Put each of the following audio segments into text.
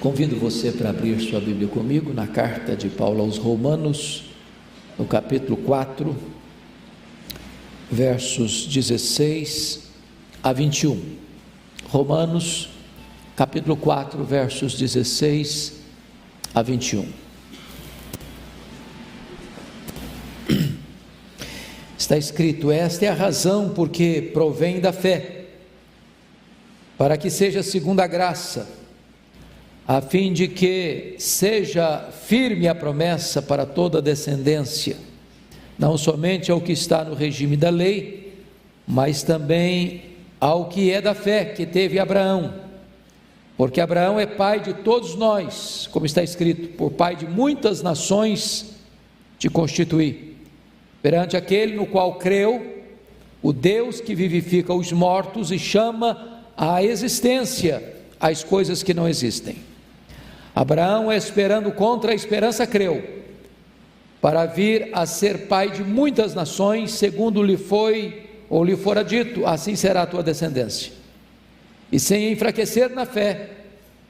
Convido você para abrir sua Bíblia comigo na carta de Paulo aos Romanos, no capítulo 4, versos 16 a 21. Romanos, capítulo 4, versos 16 a 21. Está escrito: esta é a razão porque provém da fé, para que seja segundo a graça, a fim de que seja firme a promessa para toda a descendência, não somente ao que está no regime da lei, mas também ao que é da fé que teve Abraão, porque Abraão é pai de todos nós, como está escrito: por pai de muitas nações te constituí, perante aquele no qual creu, o Deus que vivifica os mortos e chama à existência as coisas que não existem. Abraão, esperando contra a esperança, creu, para vir a ser pai de muitas nações, segundo lhe fora dito: assim será a tua descendência. E sem enfraquecer na fé,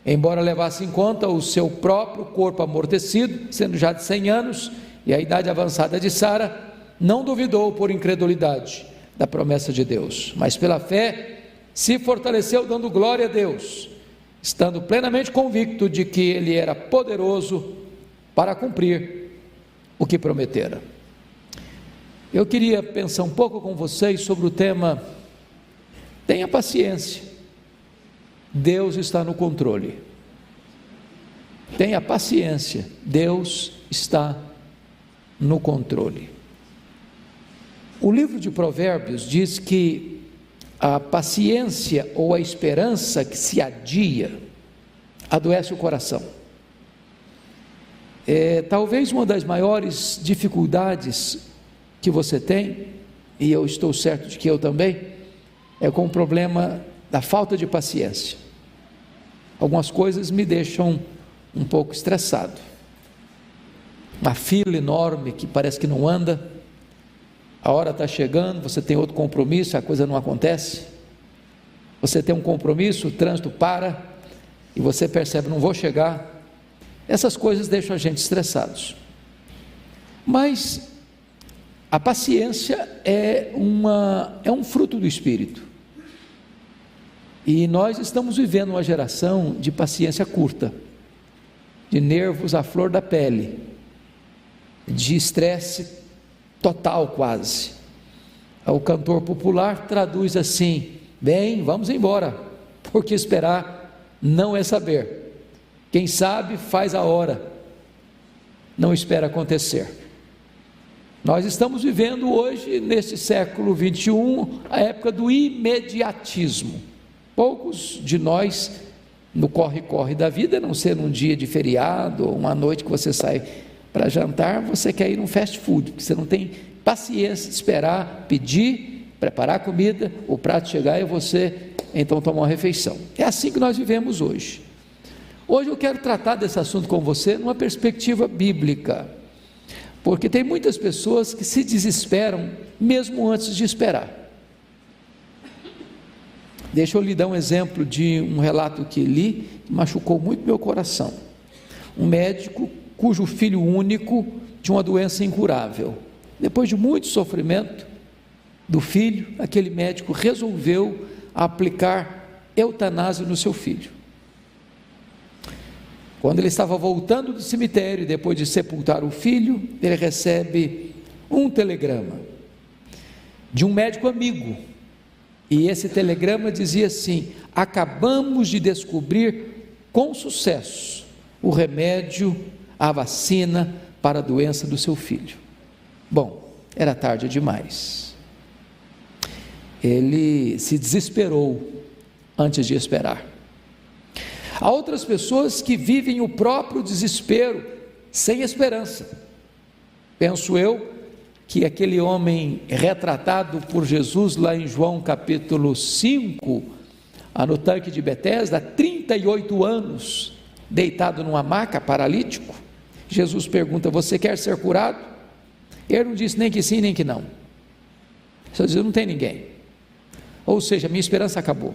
embora levasse em conta o seu próprio corpo amortecido, sendo já de 100 anos, e a idade avançada de Sara, não duvidou por incredulidade da promessa de Deus, mas pela fé se fortaleceu, dando glória a Deus, estando plenamente convicto de que Ele era poderoso para cumprir o que prometera. Eu queria pensar um pouco com vocês sobre o tema: tenha paciência, Deus está no controle. Tenha paciência, Deus está no controle. O livro de Provérbios diz que a paciência ou a esperança que se adia adoece o coração. Talvez uma das maiores dificuldades que você tem, e eu estou certo de que eu também, é com o problema da falta de paciência. Algumas coisas me deixam um pouco estressado. Uma fila enorme que parece que não anda, a hora está chegando, você tem outro compromisso, a coisa não acontece. Você tem um compromisso, o trânsito para, e você percebe: não vou chegar. Essas coisas deixam a gente estressados. Mas a paciência é um fruto do Espírito. E nós estamos vivendo uma geração de paciência curta, de nervos à flor da pele, de estresse total quase. O cantor popular traduz assim: bem, vamos embora, porque esperar não é saber. Quem sabe faz a hora, não espera acontecer. Nós estamos vivendo hoje, neste século 21, a época do imediatismo. Poucos de nós, no corre-corre da vida, a não ser num dia de feriado, ou uma noite que você sai para jantar, você quer ir num fast food, porque você não tem paciência de esperar, pedir, preparar a comida, o prato chegar e você então tomar uma refeição. É assim que nós vivemos hoje. Hoje eu quero tratar desse assunto com você numa perspectiva bíblica, porque tem muitas pessoas que se desesperam mesmo antes de esperar. Deixa eu lhe dar um exemplo de um relato que li, que machucou muito meu coração. Um médico cujo filho único tinha uma doença incurável. Depois de muito sofrimento do filho, aquele médico resolveu aplicar eutanásia no seu filho. Quando ele estava voltando do cemitério, depois de sepultar o filho, ele recebe um telegrama de um médico amigo, e esse telegrama dizia assim: acabamos de descobrir com sucesso o remédio, a vacina para a doença do seu filho. Bom, era tarde demais. Ele se desesperou antes de esperar. Há outras pessoas que vivem o próprio desespero, sem esperança. Penso eu que aquele homem retratado por Jesus lá em João capítulo 5, no tanque de Betesda, há 38 anos, deitado numa maca, paralítico. Jesus pergunta: você quer ser curado? Ele não disse nem que sim, nem que não. Só disse: não tem ninguém. Ou seja, minha esperança acabou.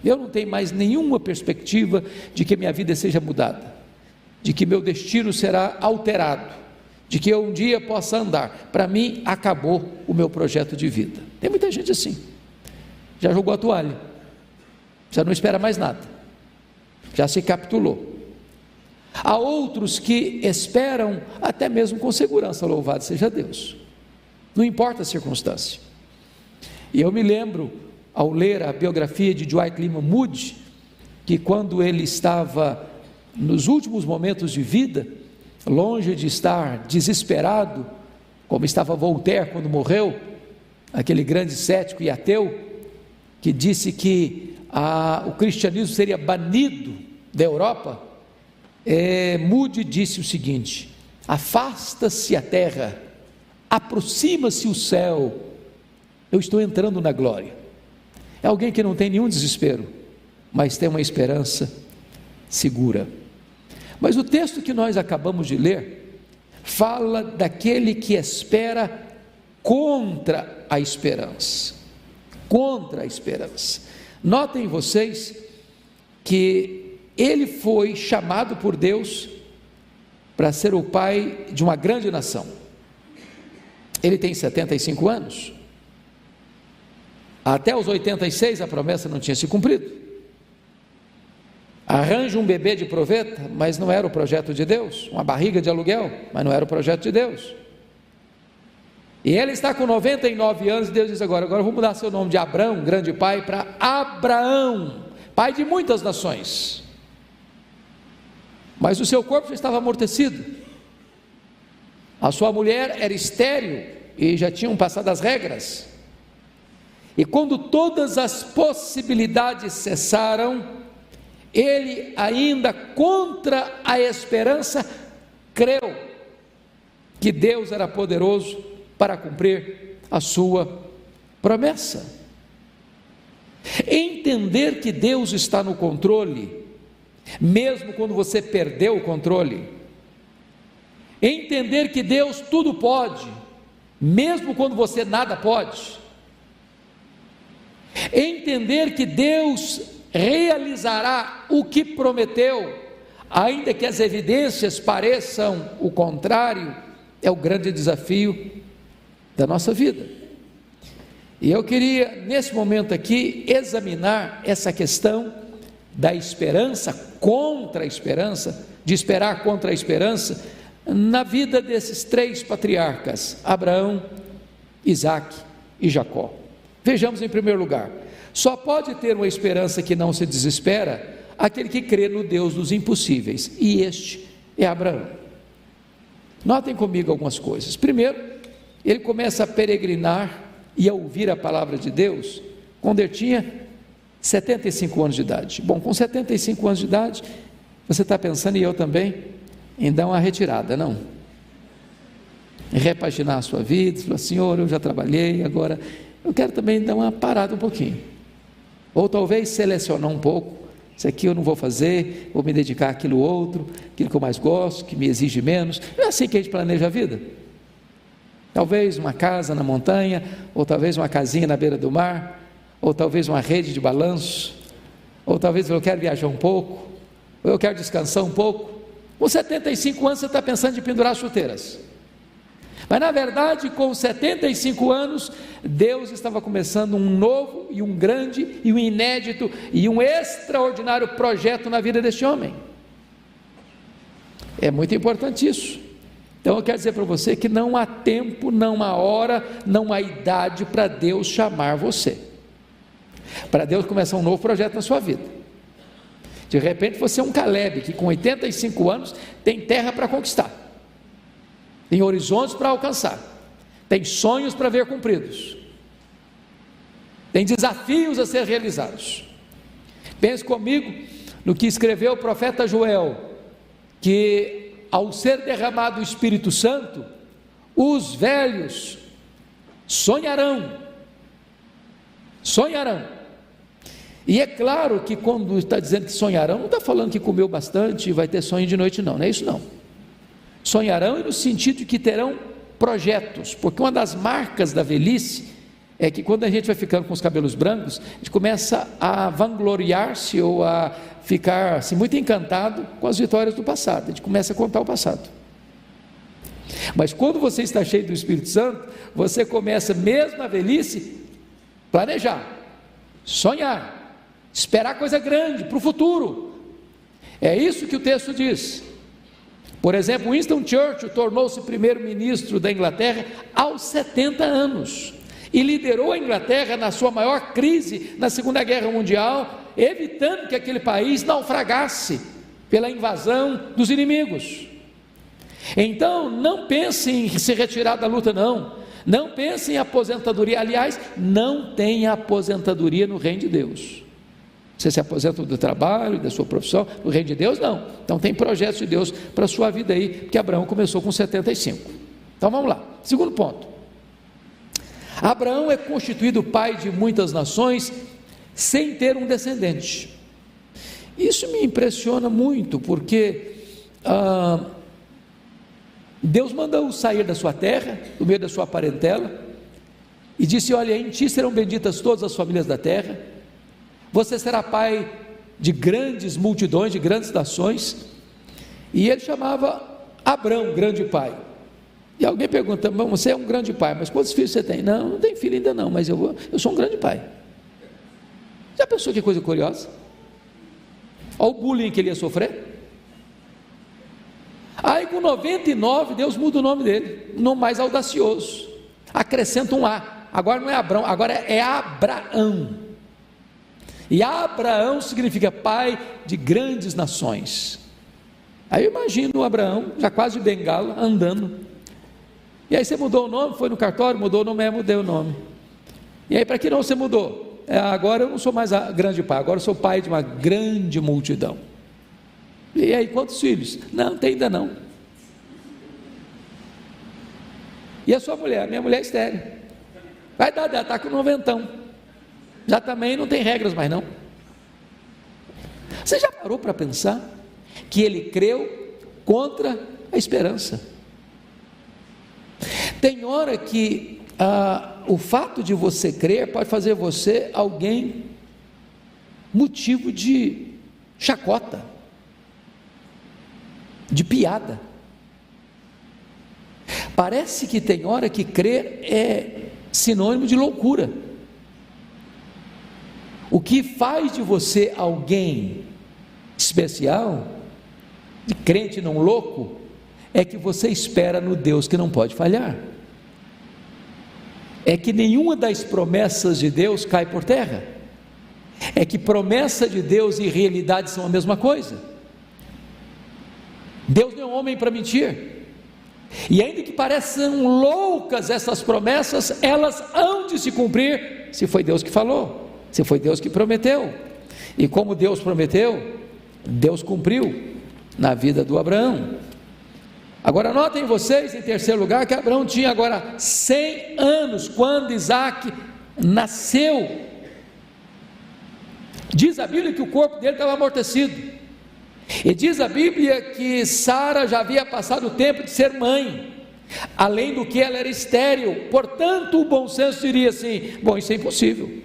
Eu não tenho mais nenhuma perspectiva de que minha vida seja mudada, de que meu destino será alterado, de que eu um dia possa andar. Para mim, acabou o meu projeto de vida. Tem muita gente assim, já jogou a toalha, já não espera mais nada, já se capitulou. Há outros que esperam até mesmo com segurança, louvado seja Deus, não importa a circunstância. E eu me lembro, ao ler a biografia de Dwight Lyman Moody, que quando ele estava nos últimos momentos de vida, longe de estar desesperado, como estava Voltaire quando morreu, aquele grande cético e ateu, que disse que o cristianismo seria banido da Europa, Moody disse o seguinte: afasta-se a terra, aproxima-se o céu, eu estou entrando na glória. É alguém que não tem nenhum desespero, mas tem uma esperança segura. Mas o texto que nós acabamos de ler fala daquele que espera contra a esperança. Contra a esperança. Notem vocês que ele foi chamado por Deus para ser o pai de uma grande nação. Ele tem 75 anos. Até os 86 a promessa não tinha se cumprido. Arranja um bebê de proveta, mas não era o projeto de Deus. Uma barriga de aluguel, mas não era o projeto de Deus. E ele está com 99 anos e Deus diz agora eu vou mudar seu nome de Abrão, grande pai, para Abraão, pai de muitas nações. Mas o seu corpo já estava amortecido. A sua mulher era estéril e já tinham passado as regras. E quando todas as possibilidades cessaram, ele ainda contra a esperança creu que Deus era poderoso para cumprir a sua promessa. Entender que Deus está no controle, mesmo quando você perdeu o controle. Entender que Deus tudo pode, mesmo quando você nada pode. Entender que Deus realizará o que prometeu, ainda que as evidências pareçam o contrário, é o grande desafio da nossa vida. E eu queria nesse momento aqui examinar essa questão da esperança contra a esperança, de esperar contra a esperança, na vida desses três patriarcas, Abraão, Isaque e Jacó. Vejamos em primeiro lugar, só pode ter uma esperança que não se desespera aquele que crê no Deus dos impossíveis, e este é Abraão. Notem comigo algumas coisas. Primeiro, ele começa a peregrinar e a ouvir a palavra de Deus quando ele tinha 75 anos de idade. Bom, com 75 anos de idade, você está pensando, e eu também, em dar uma retirada, não? Em repaginar a sua vida, falar, Senhor, eu já trabalhei, agora eu quero também dar uma parada um pouquinho, ou talvez selecionar um pouco, isso aqui eu não vou fazer, vou me dedicar àquilo outro, aquilo que eu mais gosto, que me exige menos. Não é assim que a gente planeja a vida? Talvez uma casa na montanha, ou talvez uma casinha na beira do mar, ou talvez uma rede de balanço, ou talvez eu quero viajar um pouco, ou eu quero descansar um pouco. Com 75 anos você está pensando em pendurar as chuteiras, mas na verdade com 75 anos Deus estava começando um novo e um grande e um inédito e um extraordinário projeto na vida deste homem. É muito importante isso. Então eu quero dizer para você que não há tempo, não há hora, não há idade para Deus chamar você, para Deus começar um novo projeto na sua vida. De repente você é um Caleb que com 85 anos tem terra para conquistar, tem horizontes para alcançar, tem sonhos para ver cumpridos, tem desafios a ser realizados. Pense comigo no que escreveu o profeta Joel, que ao ser derramado o Espírito Santo, os velhos sonharão. E é claro que quando está dizendo que sonharão, não está falando que comeu bastante e vai ter sonho de noite, não é isso não. Sonharão no sentido de que terão projetos, porque uma das marcas da velhice é que quando a gente vai ficando com os cabelos brancos, a gente começa a vangloriar-se ou a ficar assim, muito encantado com as vitórias do passado. A gente começa a contar o passado. Mas quando você está cheio do Espírito Santo, você começa, mesmo na velhice, planejar, sonhar, esperar coisa grande para o futuro. É isso que o texto diz. Por exemplo, Winston Churchill tornou-se primeiro-ministro da Inglaterra aos 70 anos e liderou a Inglaterra na sua maior crise na Segunda Guerra Mundial, evitando que aquele país naufragasse pela invasão dos inimigos. Então, não pense em se retirar da luta, não pense em aposentadoria. Aliás, não tem aposentadoria no reino de Deus. Você se aposenta do trabalho, da sua profissão, no reino de Deus não. Então tem projetos de Deus para a sua vida aí, porque Abraão começou com 75. Então vamos lá, segundo ponto. Abraão é constituído pai de muitas nações sem ter um descendente. Isso me impressiona muito, porque Deus mandou sair da sua terra, do meio da sua parentela, e disse: olha, em ti serão benditas todas as famílias da terra, você será pai de grandes multidões, de grandes nações. E ele chamava Abrão, grande pai. E alguém pergunta: você é um grande pai, mas quantos filhos você tem? Não tenho filho ainda não, mas eu sou um grande pai. Já pensou que coisa curiosa? Olha o bullying que ele ia sofrer. Aí com 99 Deus muda o nome dele, um nome mais audacioso, acrescenta um A, agora não é Abrão, agora é Abraão. E Abraão significa pai de grandes nações. Aí eu imagino o Abraão, já quase de bengala, andando. E aí você mudou o nome, foi no cartório, mudou o nome, mudei o nome. E aí para que não você mudou? Agora eu não sou mais grande pai, agora eu sou pai de uma grande multidão. E aí quantos filhos? Não tem ainda não. E a sua mulher? Minha mulher é estéril. Vai dar, ela está com 90. Já também não tem regras mais não. Você já parou para pensar que ele creu contra a esperança? Tem hora que o fato de você crer pode fazer você alguém motivo de chacota, de piada. Parece que tem hora que crer é sinônimo de loucura. O que faz de você alguém especial, de crente não louco, é que você espera no Deus que não pode falhar. É que nenhuma das promessas de Deus cai por terra. É que promessa de Deus e realidade são a mesma coisa. Deus não é um homem para mentir. E ainda que pareçam loucas essas promessas, elas hão de se cumprir, se foi Deus que falou, se foi Deus que prometeu. E como Deus prometeu, Deus cumpriu na vida do Abraão. Agora notem vocês, em terceiro lugar, que Abraão tinha agora 100 anos quando Isaac nasceu. Diz a Bíblia que o corpo dele estava amortecido. E diz a Bíblia que Sara já havia passado o tempo de ser mãe, além do que ela era estéril. Portanto, o bom senso diria assim: bom, isso é impossível.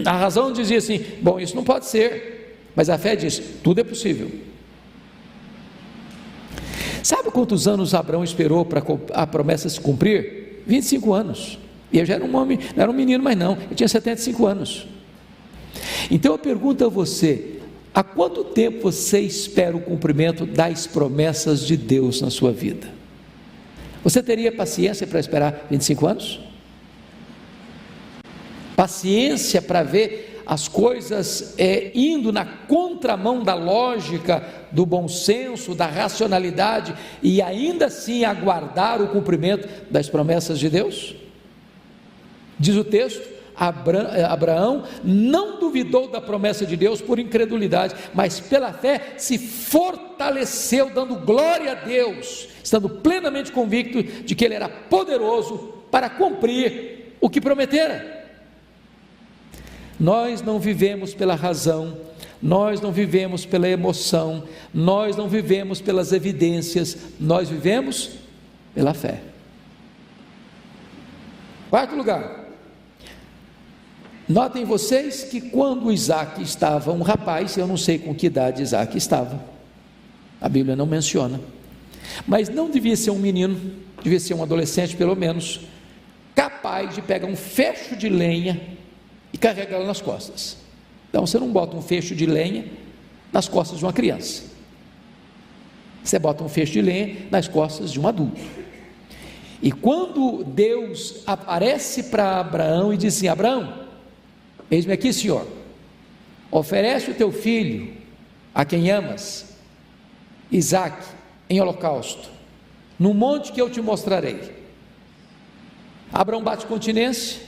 A razão dizia assim: bom, isso não pode ser. Mas a fé diz: tudo é possível. Sabe quantos anos Abraão esperou para a promessa se cumprir? 25 anos. E eu já era um homem, não era um menino mais não, eu tinha 75 anos. Então eu pergunto a você: há quanto tempo você espera o cumprimento das promessas de Deus na sua vida? Você teria paciência para esperar 25 anos? Paciência para ver as coisas indo na contramão da lógica, do bom senso, da racionalidade, e ainda assim aguardar o cumprimento das promessas de Deus? Diz o texto: Abraão não duvidou da promessa de Deus por incredulidade, mas pela fé se fortaleceu, dando glória a Deus, estando plenamente convicto de que Ele era poderoso para cumprir o que prometera. Nós não vivemos pela razão, nós não vivemos pela emoção, nós não vivemos pelas evidências, nós vivemos pela fé. Quarto lugar, Notem vocês que quando Isaac estava um rapaz, eu não sei com que idade Isaac estava, a Bíblia não menciona, mas não devia ser um menino, devia ser um adolescente pelo menos, capaz de pegar um fecho de lenha e carregá-lo nas costas. Então você não bota um fecho de lenha nas costas de uma criança, você bota um fecho de lenha nas costas de um adulto. E quando Deus aparece para Abraão e diz assim: Abraão, eis-me aqui, Senhor, oferece o teu filho, a quem amas, Isaque, em holocausto, no monte que eu te mostrarei. Abraão bate continência,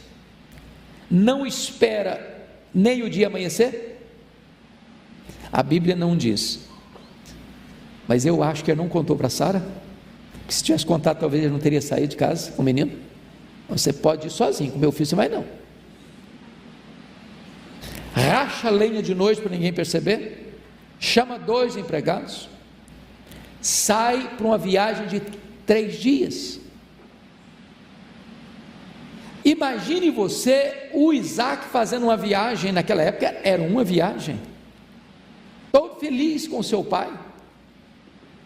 não espera nem o dia amanhecer. A Bíblia não diz, mas eu acho que ele não contou para Sara, que se tivesse contado talvez ele não teria saído de casa com o menino. Você pode ir sozinho, com meu filho você vai não. Racha a lenha de noite para ninguém perceber, chama 2 empregados, sai para uma viagem de 3 dias. Imagine você, o Isaac fazendo uma viagem, naquela época era uma viagem, todo feliz com seu pai,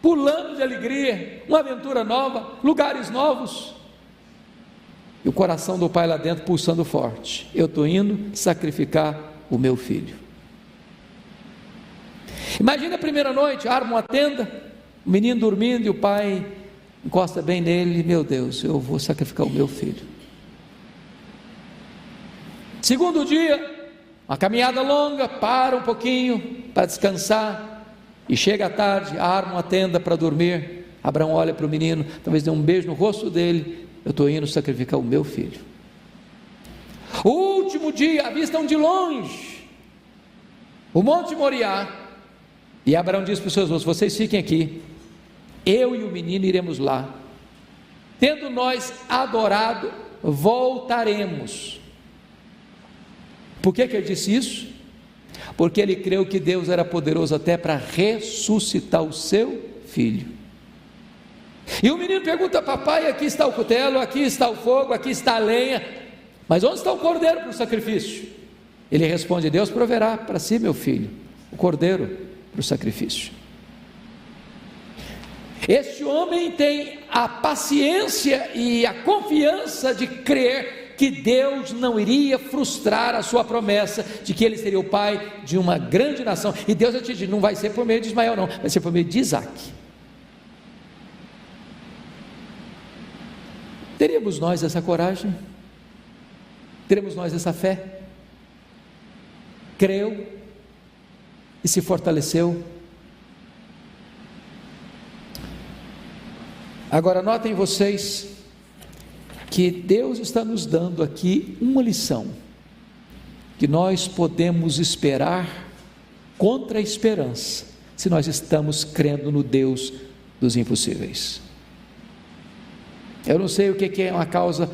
pulando de alegria, uma aventura nova, lugares novos, e o coração do pai lá dentro pulsando forte: eu estou indo sacrificar o meu filho. Imagina a primeira noite, arma uma tenda, o menino dormindo e o pai encosta bem nele: meu Deus, eu vou sacrificar o meu filho. Segundo dia, uma caminhada longa, para um pouquinho para descansar, e chega à tarde, arma uma tenda para dormir. Abraão olha para o menino, talvez dê um beijo no rosto dele: eu estou indo sacrificar o meu filho. O último dia, avistam de longe o Monte Moriá, e Abraão diz para os seus moços: vocês fiquem aqui, eu e o menino iremos lá, tendo nós adorado, voltaremos. Por que ele disse isso? Porque ele creu que Deus era poderoso até para ressuscitar o seu filho. E o menino pergunta: papai, aqui está o cutelo, aqui está o fogo, aqui está a lenha, mas onde está o cordeiro para o sacrifício? Ele responde: Deus proverá para si, meu filho, o cordeiro para o sacrifício. Este homem tem a paciência e a confiança de crer que Deus não iria frustrar a sua promessa de que ele seria o pai de uma grande nação. E Deus já te diz: não vai ser por meio de Ismael não, vai ser por meio de Isaque. Teremos nós essa coragem? Teremos nós essa fé? Creu e se fortaleceu. Agora notem vocês que Deus está nos dando aqui uma lição, que nós podemos esperar contra a esperança, se nós estamos crendo no Deus dos impossíveis. Eu não sei o que é uma causa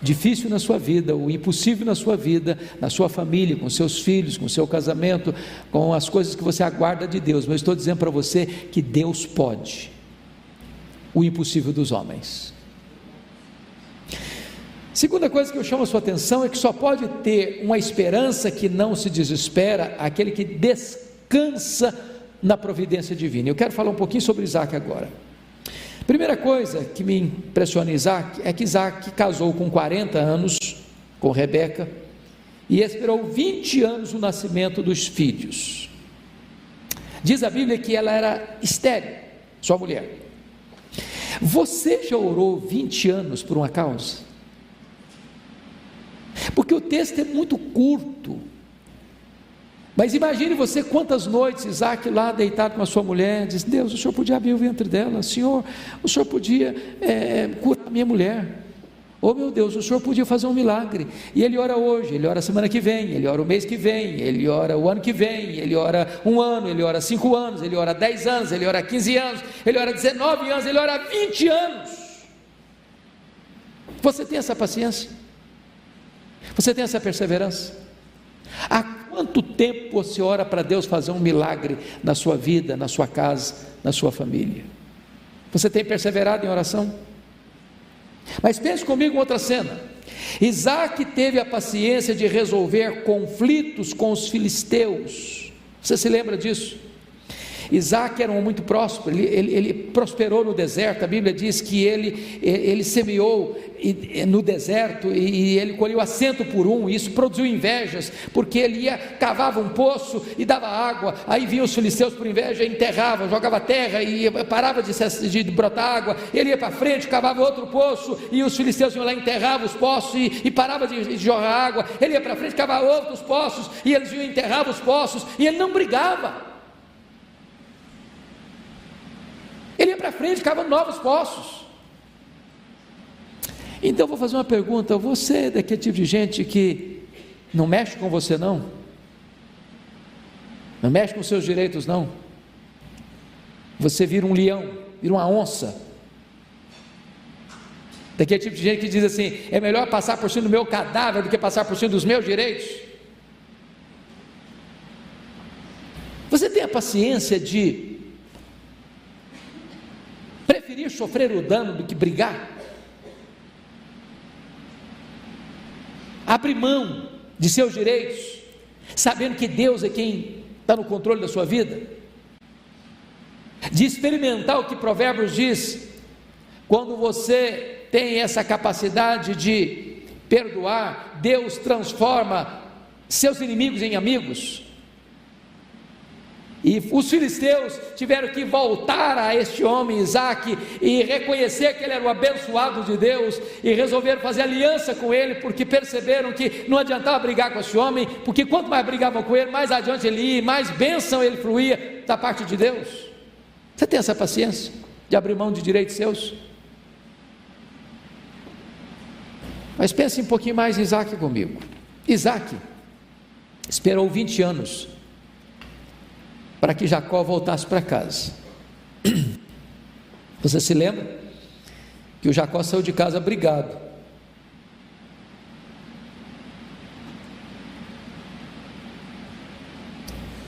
difícil na sua vida, o impossível na sua vida, na sua família, com seus filhos, com seu casamento, com as coisas que você aguarda de Deus, mas estou dizendo para você que Deus pode o impossível dos homens. Segunda coisa que eu chamo a sua atenção é que só pode ter uma esperança que não se desespera aquele que descansa na providência divina. Eu quero falar um pouquinho sobre Isaac agora. Primeira coisa que me impressiona em Isaac é que Isaac casou com 40 anos com Rebeca e esperou 20 anos o nascimento dos filhos. Diz a Bíblia que ela era estéril, sua mulher. Você já orou 20 anos por uma causa? Porque o texto é muito curto, mas imagine você quantas noites Isaac lá deitado com a sua mulher, diz: Deus, o Senhor podia abrir o ventre dela, Senhor, o Senhor podia curar a minha mulher, oh meu Deus, o Senhor podia fazer um milagre. E ele ora hoje, ele ora a semana que vem, ele ora o mês que vem, ele ora o ano que vem, ele ora um ano, ele ora 5 anos, ele ora 10 anos, ele ora 15 anos, ele ora 19 anos, ele ora 20 anos. Você tem essa paciência? Você tem essa perseverança? Há quanto tempo você ora para Deus fazer um milagre na sua vida, na sua casa, na sua família? Você tem perseverado em oração? Mas pense comigo em outra cena. Isaac teve a paciência de resolver conflitos com os filisteus. Você se lembra disso? Isaac era um homem muito próspero, ele prosperou no deserto. A Bíblia diz que ele semeou no deserto e ele colheu a 100 por um. Isso produziu invejas, porque ele cavava um poço e dava água, aí vinham os filisteus por inveja, enterravam, jogava terra e parava de brotar água. Ele ia para frente, cavava outro poço e os filisteus iam lá, enterravam os poços e parava de jogar água. Ele ia para frente, cavava outros poços e eles iam enterrar os poços, e ele não brigava. Ele ia para frente, cavava novos poços. Então eu vou fazer uma pergunta: você é daquele tipo de gente que não mexe com você não? Não mexe com seus direitos não? Você vira um leão, vira uma onça? Daquele tipo de gente que diz assim: é melhor passar por cima do meu cadáver do que passar por cima dos meus direitos? Você tem a paciência de preferir sofrer o dano do que brigar? Abrir mão de seus direitos, sabendo que Deus é quem está no controle da sua vida? De experimentar o que Provérbios diz: quando você tem essa capacidade de perdoar, Deus transforma seus inimigos em amigos. E os filisteus tiveram que voltar a este homem Isaac e reconhecer que ele era o abençoado de Deus, e resolveram fazer aliança com ele, porque perceberam que não adiantava brigar com esse homem, porque quanto mais brigavam com ele, mais adiante ele ia, mais bênção ele fluía da parte de Deus. Você tem essa paciência de abrir mão de direitos seus? Mas pense um pouquinho mais em Isaac comigo. Isaac esperou 20 anos para que Jacó voltasse para casa. Você se lembra que o Jacó saiu de casa brigado.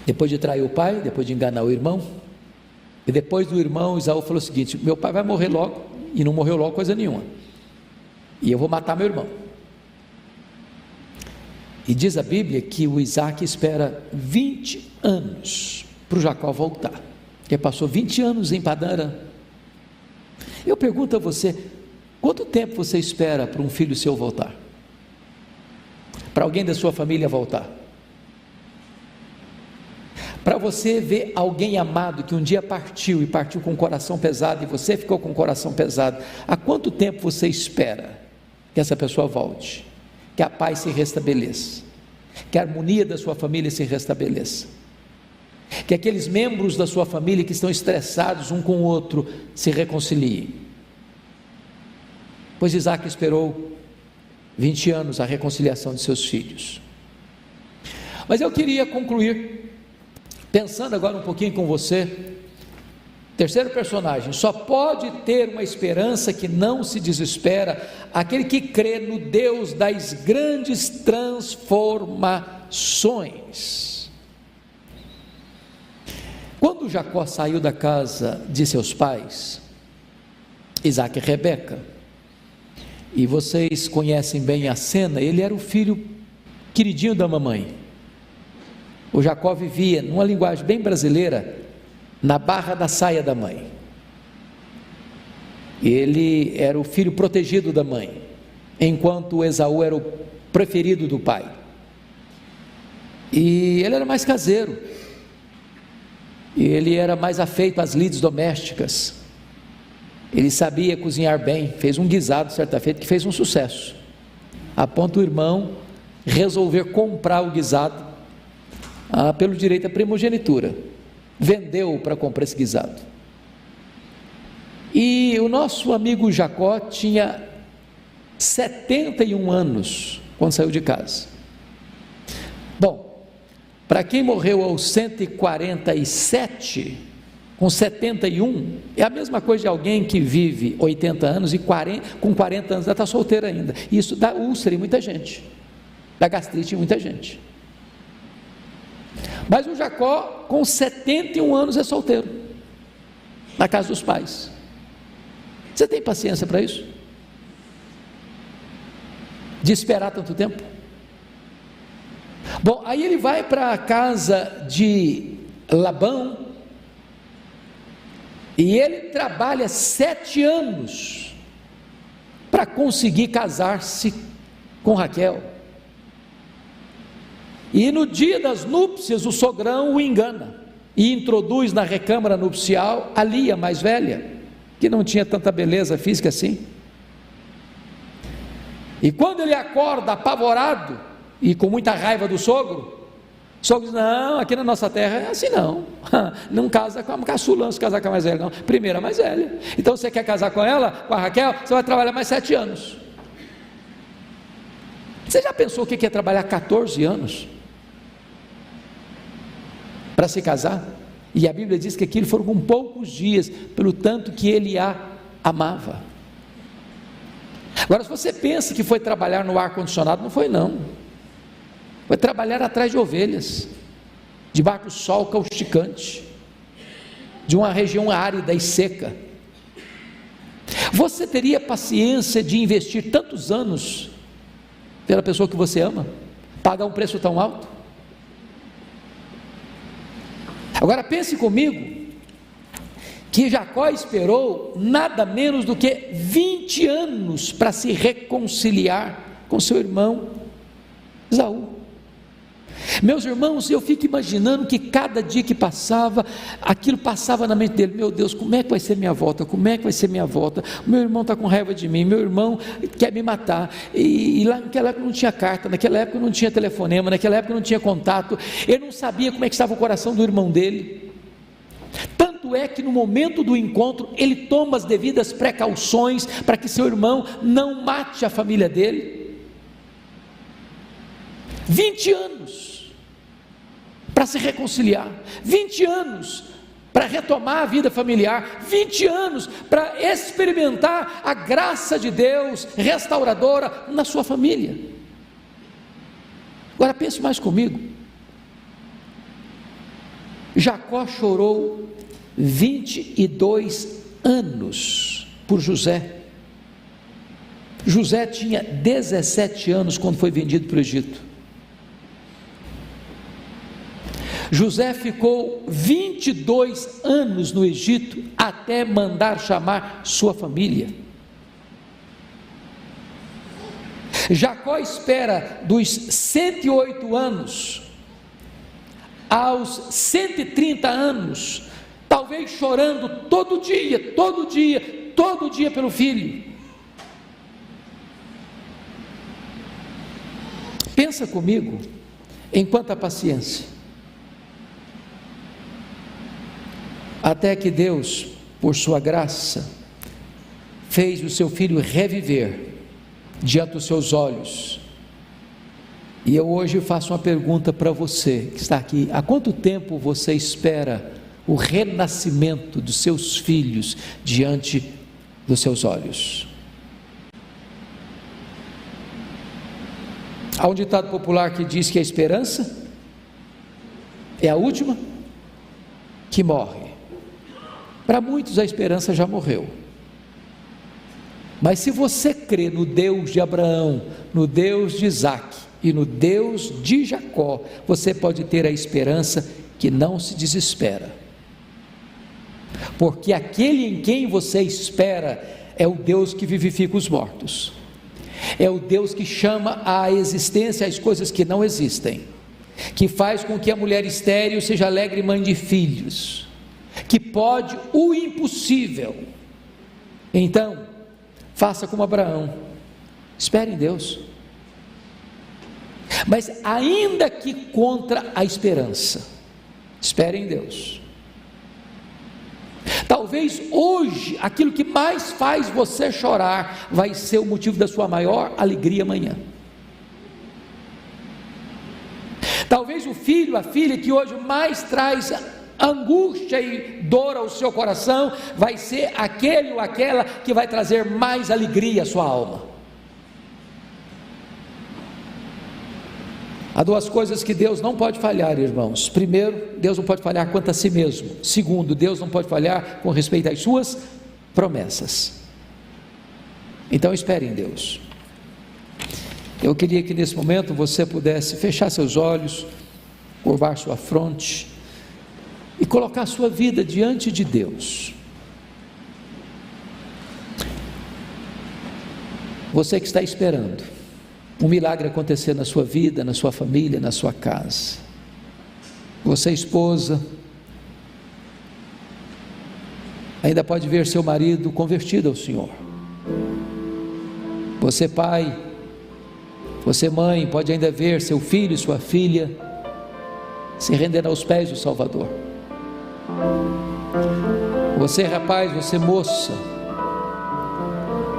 Depois de trair o pai, depois de enganar o irmão, e depois do irmão, Esaú falou o seguinte: meu pai vai morrer logo, e não morreu logo coisa nenhuma, e eu vou matar meu irmão. E diz a Bíblia que o Isaac espera 20 anos para o Jacó voltar, que passou 20 anos em Padã Arã. Eu pergunto a você: quanto tempo você espera para um filho seu voltar? Para alguém da sua família voltar? Para você ver alguém amado que um dia partiu, e partiu com o coração pesado, e você ficou com o coração pesado, há quanto tempo você espera que essa pessoa volte, que a paz se restabeleça, que a harmonia da sua família se restabeleça, que aqueles membros da sua família que estão estressados um com o outro se reconciliem? Pois Isaac esperou 20 anos a reconciliação de seus filhos. Mas eu queria concluir pensando agora um pouquinho com você. Terceiro personagem: só pode ter uma esperança que não se desespera aquele que crê no Deus das grandes transformações. Quando Jacó saiu da casa de seus pais, Isaac e Rebeca, e vocês conhecem bem a cena, ele era o filho queridinho da mamãe. O Jacó vivia, numa linguagem bem brasileira, na barra da saia da mãe. Ele era o filho protegido da mãe, enquanto Esaú era o preferido do pai. E ele era mais caseiro, e ele era mais afeito às lides domésticas. Ele sabia cozinhar bem, fez um guisado certa feita que fez um sucesso, a ponto do irmão resolver comprar o guisado pelo direito à primogenitura. Vendeu para comprar esse guisado. E o nosso amigo Jacó tinha 71 anos quando saiu de casa. Bom, para quem morreu aos 147, com 71, é a mesma coisa de alguém que vive 80 anos e com 40 anos já está solteiro ainda. Isso dá úlcera em muita gente, dá gastrite em muita gente. Mas o Jacó, com 71 anos, é solteiro, na casa dos pais. Você tem paciência para isso? de esperar tanto tempo? Bom, aí ele vai para a casa de Labão, e ele trabalha 7 anos para conseguir casar-se com Raquel, e no dia das núpcias o sogrão o engana, e introduz na recâmara nupcial a Lia mais velha, que não tinha tanta beleza física assim, e quando ele acorda apavorado, e com muita raiva do sogro, o sogro diz: não, aqui na nossa terra é assim não, não casa com a caçula, não se casar com a mais velha não, primeiro a mais velha, então você quer casar com ela, com a Raquel, você vai trabalhar mais 7 anos, você já pensou o que é trabalhar 14 anos, para se casar? E a Bíblia diz que aquilo foram com poucos dias, pelo tanto que ele a amava. Agora, se você pensa que foi trabalhar no ar-condicionado, não foi não, foi trabalhar atrás de ovelhas, debaixo do sol causticante, de uma região árida e seca. Você teria paciência de investir tantos anos pela pessoa que você ama, pagar um preço tão alto? Agora pense comigo, que Jacó esperou nada menos do que 20 anos para se reconciliar com seu irmão Esaú. Meus irmãos, eu fico imaginando que cada dia que passava, aquilo passava na mente dele: meu Deus, como é que vai ser minha volta? Como é que vai ser minha volta? Meu irmão está com raiva de mim, meu irmão quer me matar, e lá naquela época não tinha carta, naquela época não tinha telefonema, naquela época não tinha contato, ele não sabia como é que estava o coração do irmão dele. Tanto é que no momento do encontro, ele toma as devidas precauções para que seu irmão não mate a família dele. 20 anos para se reconciliar, 20 anos para retomar a vida familiar, 20 anos para experimentar a graça de Deus restauradora na sua família. Agora pense mais comigo, Jacó chorou 22 anos por José. José tinha 17 anos quando foi vendido para o Egito. José ficou 22 anos no Egito até mandar chamar sua família. Jacó espera dos 108 anos aos 130 anos, talvez chorando todo dia pelo filho. Pensa comigo em quanta paciência, até que Deus, por sua graça, fez o seu filho reviver diante dos seus olhos. E eu hoje faço uma pergunta para você que está aqui: há quanto tempo você espera o renascimento dos seus filhos diante dos seus olhos? Há um ditado popular que diz que a esperança é a última que morre. Para muitos a esperança já morreu, mas se você crê no Deus de Abraão, no Deus de Isaac e no Deus de Jacó, você pode ter a esperança que não se desespera, porque aquele em quem você espera é o Deus que vivifica os mortos, é o Deus que chama à existência as coisas que não existem, que faz com que a mulher estéril seja alegre mãe de filhos, que pode o impossível. Então, faça como Abraão, espere em Deus, mas ainda que contra a esperança, espere em Deus. Talvez hoje, aquilo que mais faz você chorar, vai ser o motivo da sua maior alegria amanhã. Talvez o filho, a filha que hoje mais traz angústia e dor ao seu coração, vai ser aquele ou aquela que vai trazer mais alegria à sua alma. Há duas coisas que Deus não pode falhar, irmãos. Primeiro, Deus não pode falhar quanto a si mesmo. Segundo, Deus não pode falhar com respeito às suas promessas. Então espere em Deus. Eu queria que nesse momento você pudesse fechar seus olhos, curvar sua fronte e colocar a sua vida diante de Deus. Você que está esperando um milagre acontecer na sua vida, na sua família, na sua casa. Você, esposa, ainda pode ver seu marido convertido ao Senhor. Você, pai, você, mãe, pode ainda ver seu filho e sua filha se rendendo aos pés do Salvador. Você, rapaz, você, moça,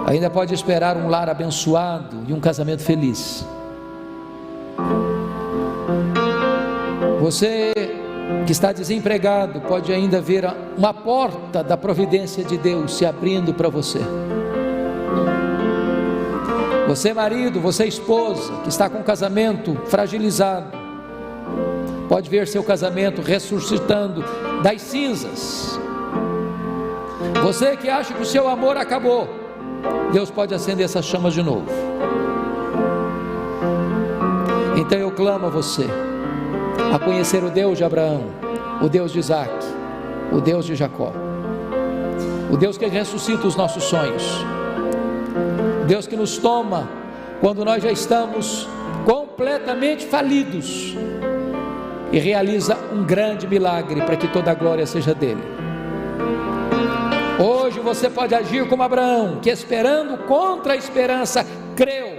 ainda pode esperar um lar abençoado e um casamento feliz. Você que está desempregado pode ainda ver uma porta da providência de Deus se abrindo para você. Você, marido, você, esposa, que está com o casamento fragilizado, pode ver seu casamento ressuscitando das cinzas. Você que acha que o seu amor acabou, Deus pode acender essas chamas de novo. Então eu clamo a você a conhecer o Deus de Abraão, o Deus de Isaac, o Deus de Jacó, o Deus que ressuscita os nossos sonhos, Deus que nos toma quando nós já estamos completamente falidos e realiza um grande milagre para que toda a glória seja dele. Hoje você pode agir como Abraão, que esperando contra a esperança, creu,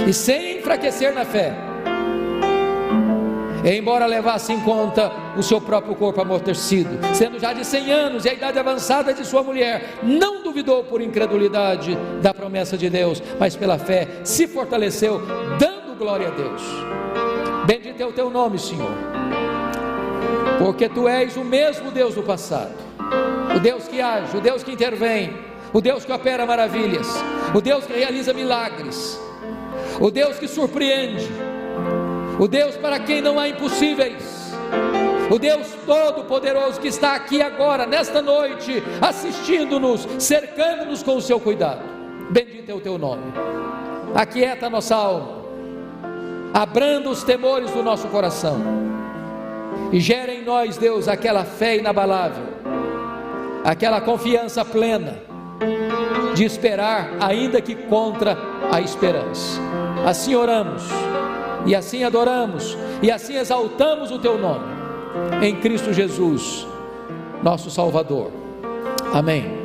e sem enfraquecer na fé, embora levasse em conta o seu próprio corpo amortecido, sendo já de 100 anos e a idade avançada de sua mulher, não duvidou por incredulidade da promessa de Deus, mas pela fé se fortaleceu, dando glória a Deus. Bendito é o teu nome, Senhor, porque tu és o mesmo Deus do passado, o Deus que age, o Deus que intervém, o Deus que opera maravilhas, o Deus que realiza milagres, o Deus que surpreende, o Deus para quem não há impossíveis, o Deus todo-poderoso que está aqui agora, nesta noite, assistindo-nos, cercando-nos com o seu cuidado. Bendito é o teu nome. Aquieta a nossa alma, abranda os temores do nosso coração e gera em nós, Deus, aquela fé inabalável, aquela confiança plena de esperar, ainda que contra a esperança. Assim oramos, e assim adoramos, e assim exaltamos o teu nome, em Cristo Jesus, nosso Salvador. Amém.